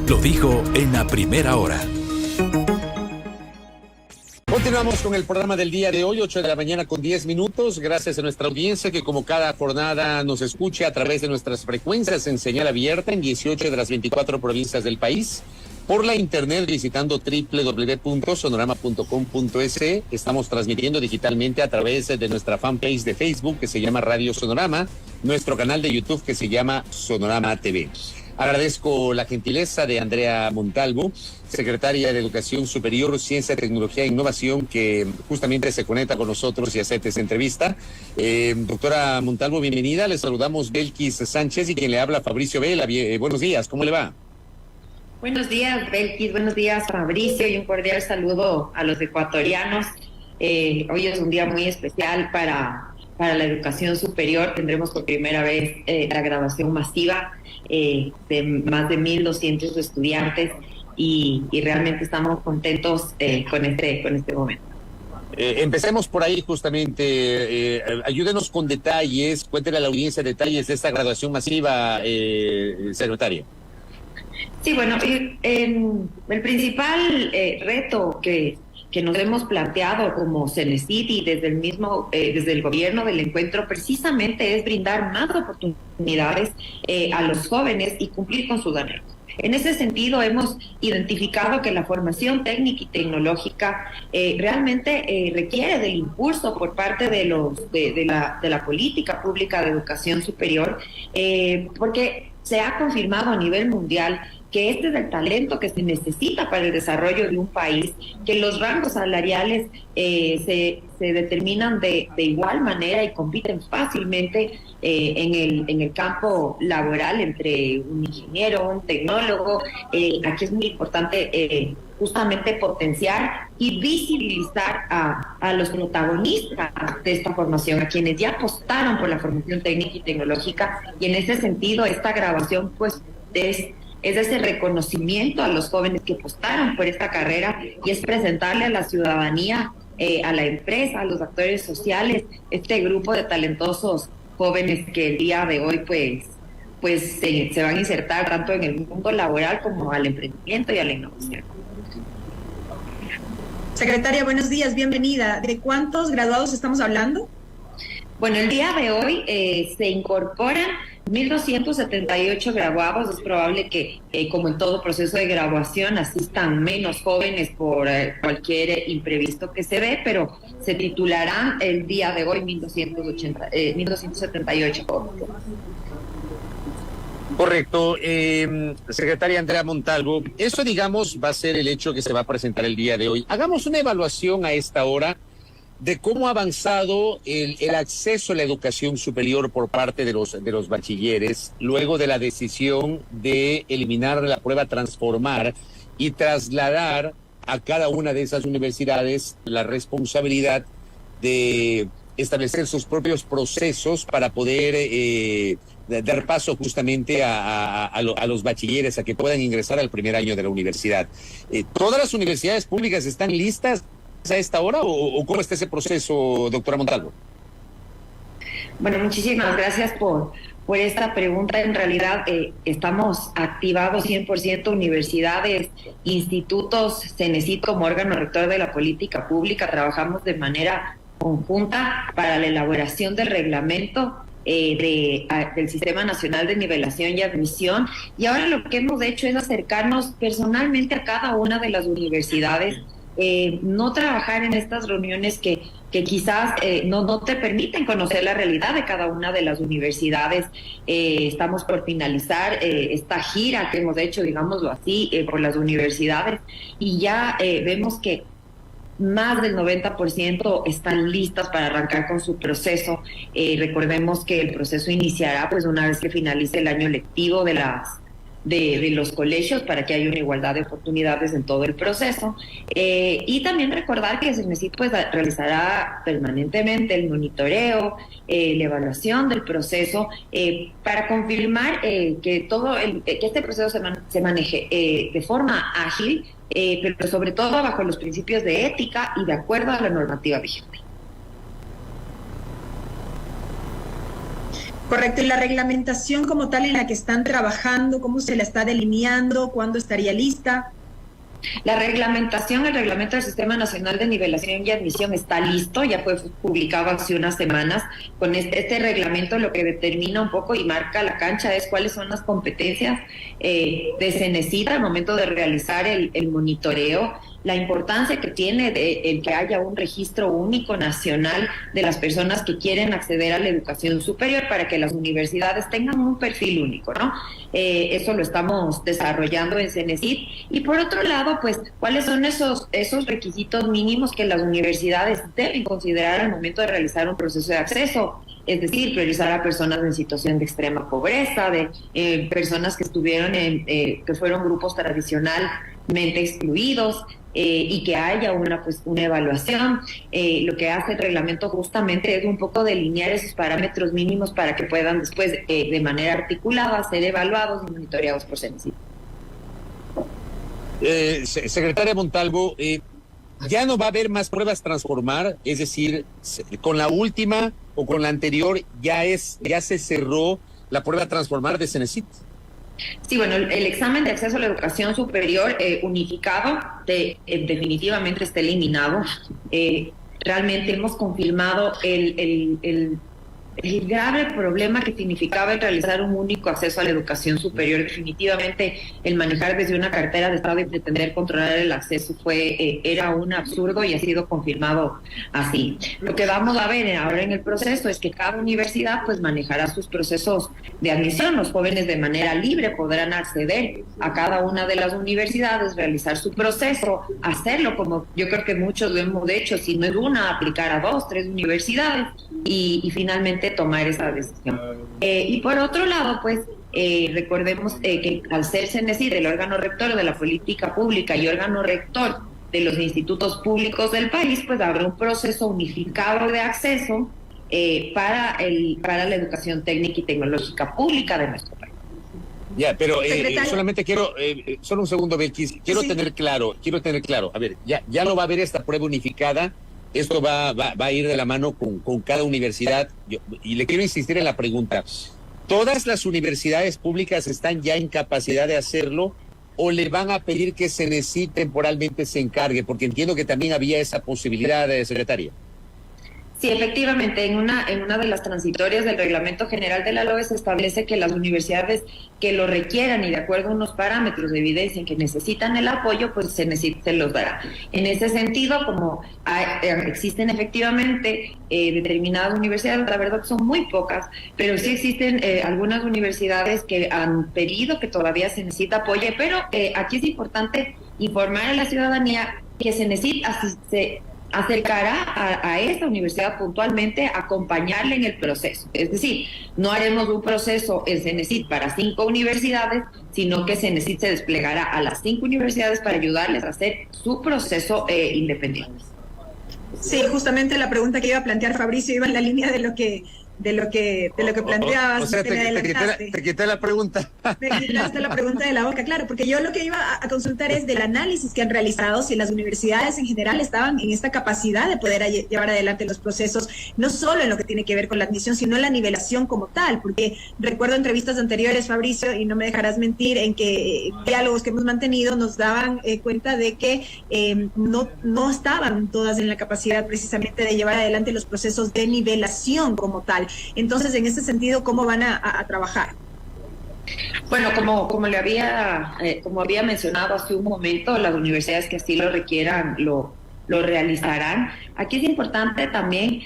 Lo dijo en la primera hora. Continuamos con el programa del día de hoy, 8 de la mañana con 10 minutos. Gracias a nuestra audiencia que como cada jornada nos escucha a través de nuestras frecuencias en señal abierta en 18 de las 24 provincias del país. Por la internet visitando www.sonorama.com.es. Estamos transmitiendo digitalmente a través de nuestra fanpage de Facebook que se llama Radio Sonorama, nuestro canal de YouTube que se llama Sonorama TV. Agradezco la gentileza de Andrea Montalvo, secretaria de Educación Superior, Ciencia, Tecnología e Innovación, que justamente se conecta con nosotros y acepta esta entrevista. Doctora Montalvo, bienvenida. Le saludamos Belkis Sánchez y quien le habla Fabricio Vela. Buenos días, ¿cómo le va? Buenos días, Belkis. Buenos días, Fabricio, y un cordial saludo a los ecuatorianos. Hoy es un día muy especial para la educación superior. Tendremos por primera vez la graduación masiva de más de 1,200 estudiantes y realmente estamos contentos con este momento. Empecemos por ahí justamente. Ayúdenos con detalles, cuéntenle a la audiencia detalles de esta graduación masiva, secretaria. Sí, bueno, el principal reto que nos hemos planteado como CENESID y desde el gobierno del encuentro precisamente es brindar más oportunidades a los jóvenes y cumplir con sus anhelos. En ese sentido, hemos identificado que la formación técnica y tecnológica realmente requiere del impulso por parte de la política pública de educación superior, porque se ha confirmado a nivel mundial que este es el talento que se necesita para el desarrollo de un país, que los rangos salariales se determinan de igual manera y compiten fácilmente en el campo laboral entre un ingeniero, un tecnólogo. Aquí es muy importante justamente potenciar y visibilizar a los protagonistas de esta formación, a quienes ya apostaron por la formación técnica y tecnológica, y en ese sentido esta grabación pues es ese reconocimiento a los jóvenes que apostaron por esta carrera y es presentarle a la ciudadanía, a la empresa, a los actores sociales, este grupo de talentosos jóvenes que el día de hoy pues se van a insertar tanto en el mundo laboral como al emprendimiento y a la innovación. Secretaria, buenos días, bienvenida. ¿De cuántos graduados estamos hablando? Bueno, el día de hoy se incorporan 1,278 graduados. Es probable que, como en todo proceso de graduación, asistan menos jóvenes por cualquier imprevisto que se ve, pero se titularán el día de hoy 1,278 jóvenes. Correcto. Secretaria Andrea Montalvo, eso digamos va a ser el hecho que se va a presentar el día de hoy. Hagamos una evaluación a esta hora de cómo ha avanzado el acceso a la educación superior por parte de los bachilleres, luego de la decisión de eliminar la prueba Transformar y trasladar a cada una de esas universidades la responsabilidad de establecer sus propios procesos para poder dar paso justamente a los bachilleres a que puedan ingresar al primer año de la universidad. ¿Todas las universidades públicas están listas a esta hora o cómo está ese proceso, doctora Montalvo? Bueno, muchísimas gracias por esta pregunta. En realidad estamos activados 100% universidades, institutos, CENESID como órgano rector de la política pública. Trabajamos de manera conjunta para la elaboración del reglamento del Sistema Nacional de Nivelación y Admisión, y ahora lo que hemos hecho es acercarnos personalmente a cada una de las universidades. No trabajar en estas reuniones que quizás no te permiten conocer la realidad de cada una de las universidades. Estamos por finalizar esta gira que hemos hecho, digámoslo así, por las universidades, y ya vemos que más del 90% están listas para arrancar con su proceso. Recordemos que el proceso iniciará pues una vez que finalice el año lectivo de los colegios, para que haya una igualdad de oportunidades en todo el proceso, y también recordar que el CENESID pues realizará permanentemente el monitoreo, la evaluación del proceso, para confirmar que este proceso se maneje de forma ágil, pero sobre todo bajo los principios de ética y de acuerdo a la normativa vigente. Correcto, y la reglamentación como tal en la que están trabajando, ¿cómo se la está delineando? ¿Cuándo estaría lista? La reglamentación, el reglamento del Sistema Nacional de Nivelación y Admisión está listo, ya fue publicado hace unas semanas. Con este reglamento lo que determina un poco y marca la cancha es cuáles son las competencias de CENESID al momento de realizar el monitoreo, la importancia que tiene el que haya un registro único nacional de las personas que quieren acceder a la educación superior para que las universidades tengan un perfil único, ¿no? Eso lo estamos desarrollando en CENESID. Y por otro lado, pues, ¿cuáles son esos requisitos mínimos que las universidades deben considerar al momento de realizar un proceso de acceso? Es decir, priorizar a personas en situación de extrema pobreza, de personas que estuvieron que fueron grupos tradicionalmente excluidos, y que haya una evaluación. Lo que hace el reglamento justamente es un poco delinear esos parámetros mínimos para que puedan después de manera articulada ser evaluados y monitoreados por CENESID. Secretaria Montalvo, ya no va a haber más pruebas transformar, es decir, con la última o con la anterior ya se cerró la prueba transformar de CENESID. Sí, bueno, el examen de acceso a la educación superior unificado definitivamente está eliminado. Realmente hemos confirmado el grave problema que significaba el realizar un único acceso a la educación superior. Definitivamente el manejar desde una cartera de Estado y pretender controlar el acceso era un absurdo y ha sido confirmado así. Lo que vamos a ver ahora en el proceso es que cada universidad pues manejará sus procesos de admisión. Los jóvenes de manera libre podrán acceder a cada una de las universidades, realizar su proceso, hacerlo como yo creo que muchos lo hemos hecho, si no es una, aplicar a 2, 3 universidades y finalmente tomar esa decisión. Y por otro lado, pues recordemos que al ser CENESID el órgano rector de la política pública y órgano rector de los institutos públicos del país, pues habrá un proceso unificado de acceso para la educación técnica y tecnológica pública de nuestro país. Ya, pero solamente quiero, solo un segundo, Belkis, quiero tener claro, a ver, ya no va a haber esta prueba unificada. Esto va a ir de la mano con cada universidad. Y le quiero insistir en la pregunta. ¿Todas las universidades públicas están ya en capacidad de hacerlo o le van a pedir que CENESID temporalmente se encargue? Porque entiendo que también había esa posibilidad, secretaria. Sí, efectivamente, en una de las transitorias del Reglamento General de la LOE se establece que las universidades que lo requieran y de acuerdo a unos parámetros de evidencia en que necesitan el apoyo, pues se los dará. En ese sentido, como existen efectivamente determinadas universidades, la verdad son muy pocas, pero sí existen algunas universidades que han pedido que todavía CENESID apoye, pero aquí es importante informar a la ciudadanía que CENESID se acercará a esta universidad puntualmente a acompañarle en el proceso. Es decir, no haremos un proceso en CENESID para 5 universidades, sino que CENESID se desplegará a las 5 universidades para ayudarles a hacer su proceso independiente. Sí, justamente la pregunta que iba a plantear Fabricio iba en la línea de lo que planteabas. O sea, te quité la pregunta. Me quitaste la pregunta de la boca, claro, porque yo lo que iba a consultar es del análisis que han realizado, si las universidades en general estaban en esta capacidad de poder llevar adelante los procesos, no solo en lo que tiene que ver con la admisión, sino en la nivelación como tal, porque recuerdo entrevistas anteriores, Fabricio, y no me dejarás mentir, en que diálogos que hemos mantenido nos daban cuenta de que no estaban todas en la capacidad precisamente de llevar adelante los procesos de nivelación como tal. Entonces, en ese sentido, ¿cómo van a trabajar? Bueno, como había mencionado hace un momento, las universidades que así lo requieran lo realizarán. Aquí es importante también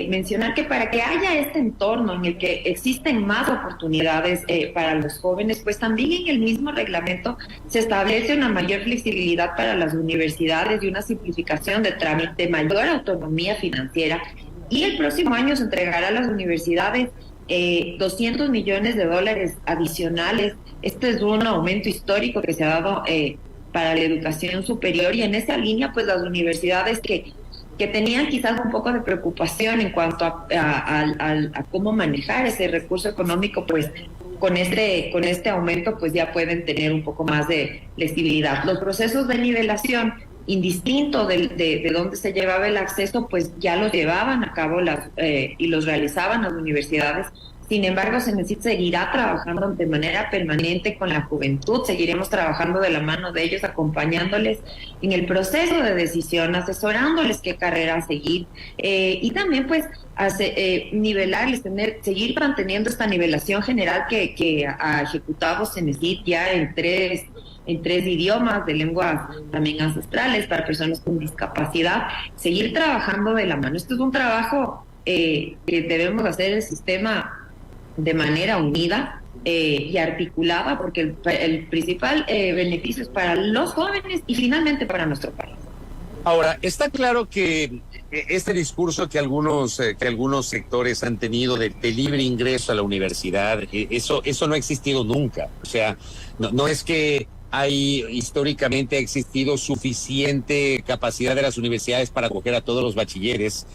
mencionar que para que haya este entorno en el que existen más oportunidades para los jóvenes, pues también en el mismo reglamento se establece una mayor flexibilidad para las universidades y una simplificación de trámite, mayor autonomía financiera. Y el próximo año se entregará a las universidades $200 millones adicionales. Este es un aumento histórico que se ha dado para la educación superior, y en esa línea pues las universidades que tenían quizás un poco de preocupación en cuanto a cómo manejar ese recurso económico, pues con este aumento pues ya pueden tener un poco más de flexibilidad. Los procesos de nivelación, indistinto de dónde se llevaba el acceso, pues ya los llevaban a cabo y los realizaban las universidades Sin embargo, CENESID seguirá trabajando de manera permanente con la juventud, seguiremos trabajando de la mano de ellos, acompañándoles en el proceso de decisión, asesorándoles qué carrera seguir, y también pues nivelarles, seguir manteniendo esta nivelación general que ha ejecutado CENESID ya en tres idiomas de lenguas también ancestrales para personas con discapacidad, seguir trabajando de la mano. Esto es un trabajo que debemos hacer el sistema de manera unida y articulada, porque el principal beneficio es para los jóvenes y finalmente para nuestro país. Ahora, está claro que este discurso que algunos sectores han tenido de libre ingreso a la universidad, eso no ha existido nunca. O sea, no es que históricamente ha existido suficiente capacidad de las universidades para acoger a todos los bachilleres.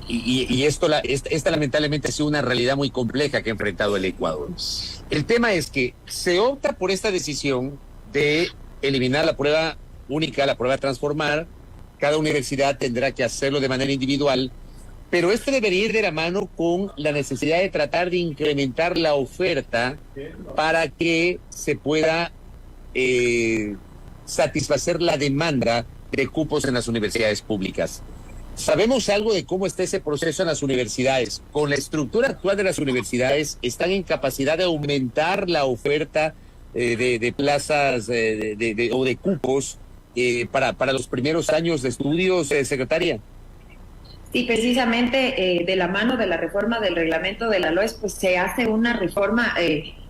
Y esta lamentablemente ha sido una realidad muy compleja que ha enfrentado el Ecuador. El tema es que se opta por esta decisión de eliminar la prueba única, la prueba transformar. Cada universidad tendrá que hacerlo de manera individual, pero esto debería ir de la mano con la necesidad de tratar de incrementar la oferta para que se pueda satisfacer la demanda de cupos en las universidades públicas. ¿Sabemos algo de cómo está ese proceso en las universidades? Con la estructura actual de las universidades, ¿están en capacidad de aumentar la oferta de plazas o de cupos para los primeros años de estudios, secretaria? Sí, precisamente de la mano de la reforma del reglamento de la LOES, pues se hace una reforma.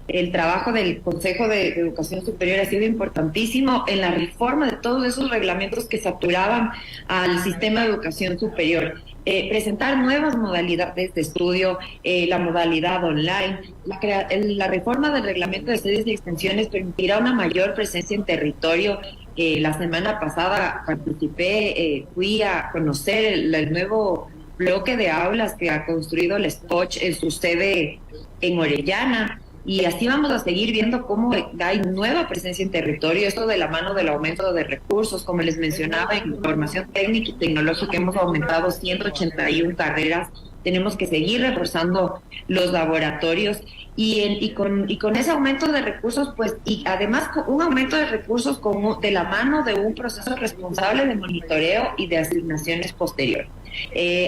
El trabajo del Consejo de Educación Superior ha sido importantísimo en la reforma de todos esos reglamentos que saturaban al sistema de educación superior. Presentar nuevas modalidades de estudio, la modalidad online, la reforma del reglamento de sedes y extensiones permitirá una mayor presencia en territorio. La semana pasada participé, fui a conocer el nuevo bloque de aulas que ha construido el SPOCH en su sede en Orellana. Y así vamos a seguir viendo cómo hay nueva presencia en territorio, esto de la mano del aumento de recursos, como les mencionaba, en formación técnica y tecnológica hemos aumentado 181 carreras, tenemos que seguir reforzando los laboratorios y con ese aumento de recursos, pues, y además un aumento de recursos de la mano de un proceso responsable de monitoreo y de asignaciones posteriores.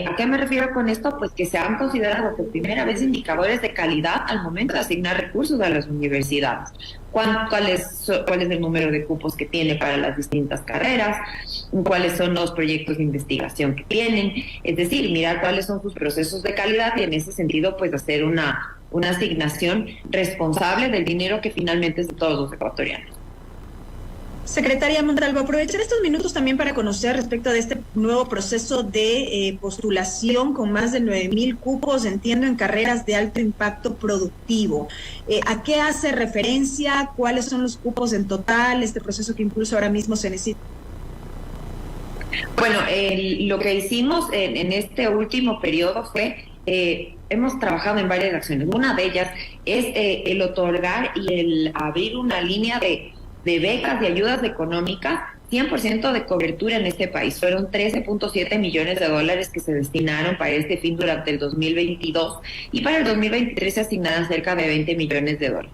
¿A qué me refiero con esto? Pues que se han considerado por primera vez indicadores de calidad al momento de asignar recursos a las universidades. ¿Cuál es el número de cupos que tiene para las distintas carreras? ¿Cuáles son los proyectos de investigación que tienen? Es decir, mirar cuáles son sus procesos de calidad y en ese sentido, pues hacer una asignación responsable del dinero que finalmente es de todos los ecuatorianos. Secretaria Montalvo, aprovechar estos minutos también para conocer respecto de este nuevo proceso de postulación con más de 9,000 cupos, entiendo, en carreras de alto impacto productivo. ¿A qué hace referencia? ¿Cuáles son los cupos en total? Este proceso que impulsa ahora mismo CENESID. Bueno, lo que hicimos en este último periodo fue... hemos trabajado en varias acciones. Una de ellas es el otorgar y el abrir una línea de becas y ayudas económicas, 100% de cobertura en este país. Fueron 13.7 millones de dólares que se destinaron para este fin durante el 2022 y para el 2023 se asignaron cerca de 20 millones de dólares.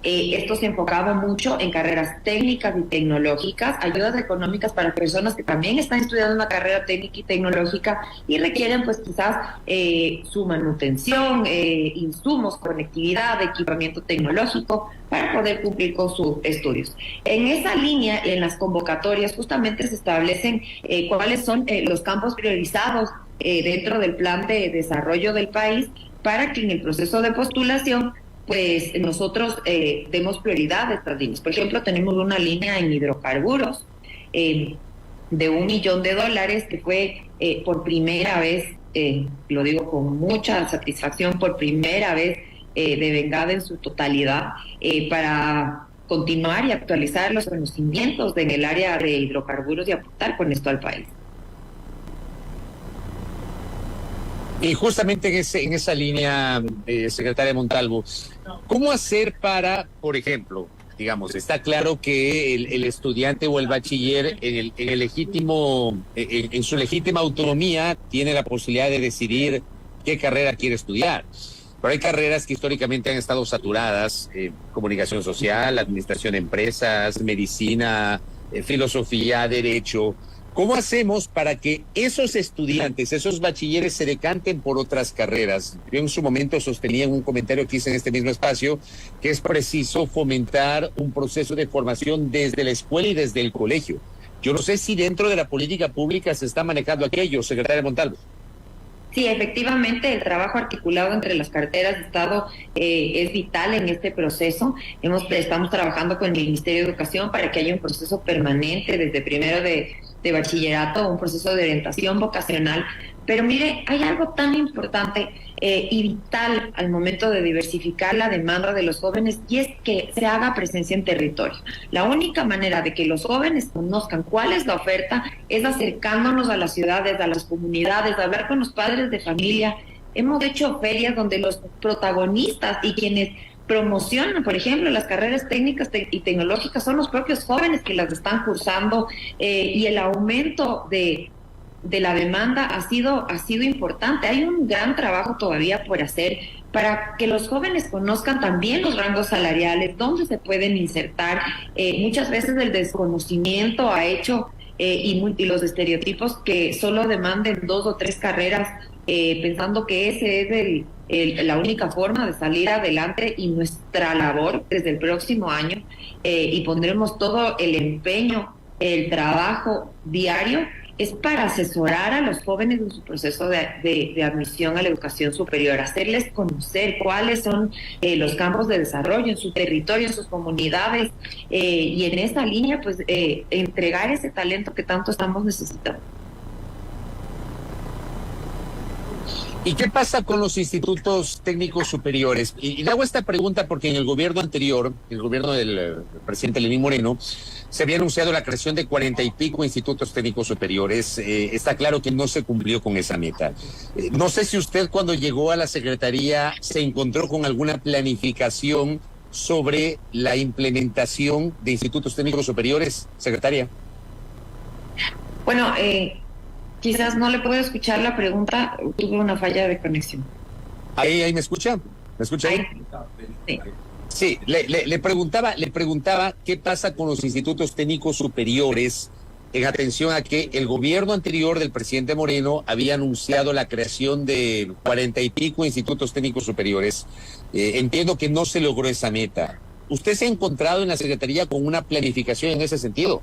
Esto se enfocaba mucho en carreras técnicas y tecnológicas, ayudas económicas para personas que también están estudiando una carrera técnica y tecnológica y requieren pues quizás su manutención, insumos, conectividad, equipamiento tecnológico para poder cumplir con sus estudios. En esa línea, en las convocatorias justamente se establecen cuáles son los campos priorizados dentro del plan de desarrollo del país para que en el proceso de postulación pues nosotros demos prioridad a estas líneas. Por ejemplo, tenemos una línea en hidrocarburos de $1 millón que fue por primera vez, lo digo con mucha satisfacción, por primera vez devengada en su totalidad para continuar y actualizar los conocimientos en el área de hidrocarburos y aportar con esto al país. Y justamente en esa línea, secretaria Montalvo, ¿cómo hacer para, por ejemplo, digamos, está claro que el estudiante o el bachiller en su legítima autonomía tiene la posibilidad de decidir qué carrera quiere estudiar? pero hay carreras que históricamente han estado saturadas, comunicación social, administración de empresas, medicina, filosofía, derecho. ¿Cómo hacemos para que esos estudiantes, esos bachilleres se decanten por otras carreras? Yo en su momento sostenía en un comentario que hice en este mismo espacio que es preciso fomentar un proceso de formación desde la escuela y desde el colegio. Yo no sé si dentro de la política pública se está manejando aquello, secretaria Montalvo. Sí, efectivamente, el trabajo articulado entre las carteras de Estado es vital en este proceso. Estamos trabajando con el Ministerio de Educación para que haya un proceso permanente desde primero de bachillerato, un proceso de orientación vocacional. Pero mire, hay algo tan importante y vital al momento de diversificar la demanda de los jóvenes, y es que se haga presencia en territorio. La única manera de que los jóvenes conozcan cuál es la oferta es acercándonos a las ciudades, a las comunidades, a hablar con los padres de familia. Hemos hecho ferias donde los protagonistas y quienes promocionan, por ejemplo, las carreras técnicas y tecnológicas son los propios jóvenes que las están cursando, y el aumento de la demanda ha sido importante. Hay un gran trabajo todavía por hacer para que los jóvenes conozcan también los rangos salariales, dónde se pueden insertar. Muchas veces el desconocimiento ha hecho y los estereotipos que solo demanden 2 o 3 carreras, pensando que ese es la única forma de salir adelante, y nuestra labor desde el próximo año, y pondremos todo el empeño, el trabajo diario, es para asesorar a los jóvenes en su proceso de admisión a la educación superior, hacerles conocer cuáles son los campos de desarrollo en su territorio, en sus comunidades, y en esa línea, pues, entregar ese talento que tanto estamos necesitando. ¿Y qué pasa con los institutos técnicos superiores? Y le hago esta pregunta porque en el gobierno anterior, el gobierno del presidente Lenín Moreno, se había anunciado la creación de 40 y pico institutos técnicos superiores. Está claro que no se cumplió con esa meta. No sé si usted, cuando llegó a la Secretaría, se encontró con alguna planificación sobre la implementación de institutos técnicos superiores, secretaria. Bueno, quizás no le puedo escuchar la pregunta, tuve una falla de conexión. ¿Ahí me escucha? ¿Me escucha ahí? Sí. Sí, le preguntaba qué pasa con los institutos técnicos superiores en atención a que el gobierno anterior del presidente Moreno había anunciado la creación de 40 y pico institutos técnicos superiores. Entiendo que no se logró esa meta. ¿Usted se ha encontrado en la Secretaría con una planificación en ese sentido?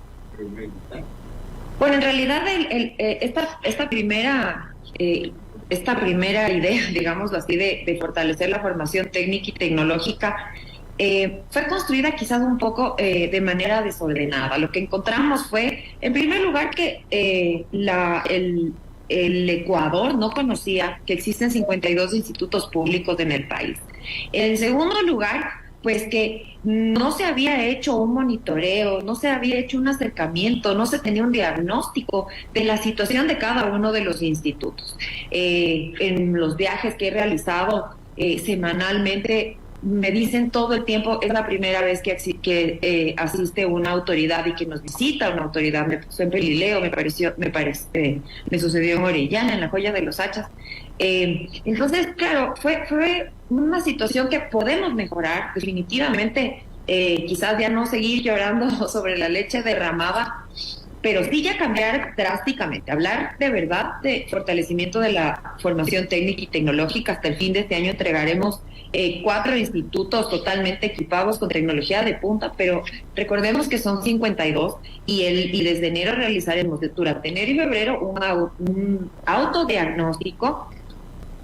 Bueno, en realidad esta primera idea, digámoslo así, de fortalecer la formación técnica y tecnológica, fue construida quizás un poco de manera desordenada. Lo que encontramos fue, en primer lugar, que el Ecuador no conocía que existen 52 institutos públicos en el país. En segundo lugar, pues que no se había hecho un monitoreo, no se había hecho un acercamiento, no se tenía un diagnóstico de la situación de cada uno de los institutos. En los viajes que he realizado semanalmente, me dicen todo el tiempo, es la primera vez que asiste una autoridad y que nos visita una autoridad. Me pasó en Pelileo, me sucedió en Orellana, en la Joya de los Hachas. Entonces, claro, fue una situación que podemos mejorar definitivamente. Quizás ya no seguir llorando sobre la leche derramada, pero sí ya cambiar drásticamente, hablar de verdad de fortalecimiento de la formación técnica y tecnológica. Hasta el fin de este año entregaremos 4 institutos totalmente equipados con tecnología de punta, pero recordemos que son 52 y desde enero realizaremos durante enero y febrero un autodiagnóstico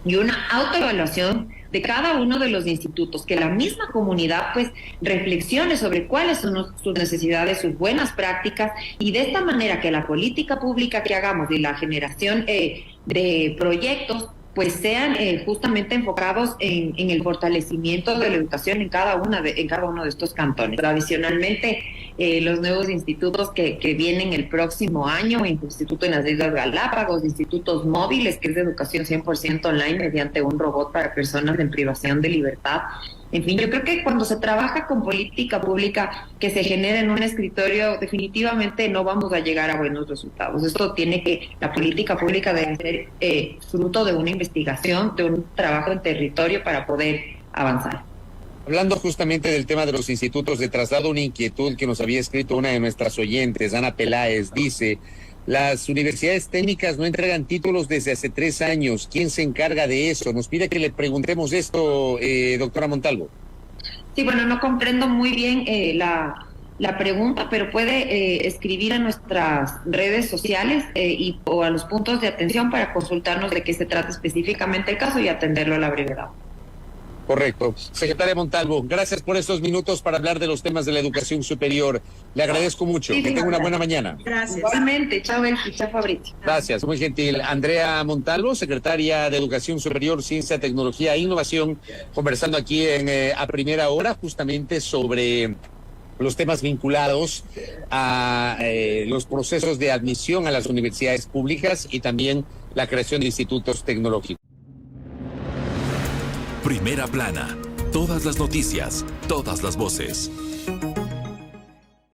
y una autoevaluación de cada uno de los institutos, que la misma comunidad pues reflexione sobre cuáles son sus necesidades, sus buenas prácticas, y de esta manera que la política pública que hagamos y la generación de proyectos pues sean justamente enfocados en el fortalecimiento de la educación en cada uno de estos cantones. Adicionalmente, los nuevos institutos que vienen el próximo año, Instituto en las Islas Galápagos, institutos móviles, que es de educación 100% online mediante un robot para personas en privación de libertad, En fin, yo creo que cuando se trabaja con política pública que se genera en un escritorio, definitivamente no vamos a llegar a buenos resultados. La política pública debe ser fruto de una investigación, de un trabajo en territorio para poder avanzar. Hablando justamente del tema de los institutos de traslado, una inquietud que nos había escrito una de nuestras oyentes, Ana Peláez, dice: las universidades técnicas no entregan títulos desde hace 3 años. ¿Quién se encarga de eso? Nos pide que le preguntemos esto, doctora Montalvo. Sí, bueno, no comprendo muy bien la pregunta, pero puede escribir a nuestras redes sociales o a los puntos de atención para consultarnos de qué se trata específicamente el caso y atenderlo a la brevedad. Correcto. Secretaria Montalvo, gracias por estos minutos para hablar de los temas de la educación superior. Le agradezco mucho. Sí, que tenga una buena mañana. Gracias. Igualmente. Chao, Elfi. Chao, Fabricio. Gracias, muy gentil. Andrea Montalvo, secretaria de Educación Superior, Ciencia, Tecnología e Innovación, conversando aquí a primera hora justamente sobre los temas vinculados a los procesos de admisión a las universidades públicas y también la creación de institutos tecnológicos. Primera plana. Todas las noticias, todas las voces.